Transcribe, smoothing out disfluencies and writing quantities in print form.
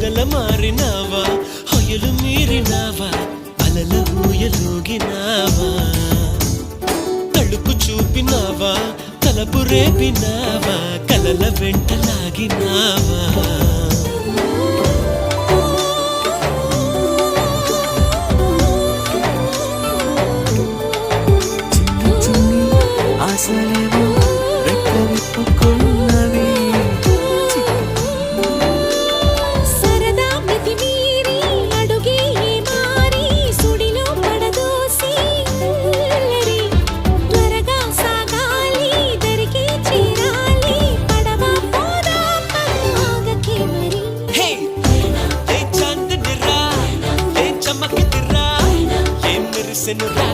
పొగల మారినావా హొయలు మీరినావా అలల ఊయలూగినావా తళుకు చూపినావా తలపు రేపినావా కలల వెంటలాగినావా ఆశలేవో రెక్కవిప్పుకున్నవి సరదా మితిమీరి అడుగే మారి సుడిలో పడదోసి అల్లరి త్వరగా సాగాలి దరికి చేరాలి పడవ పోదా ఆగకే మరి హే ఏ చాందనిరా ఏ చమకిదిరా ఏ మెరిసెనురా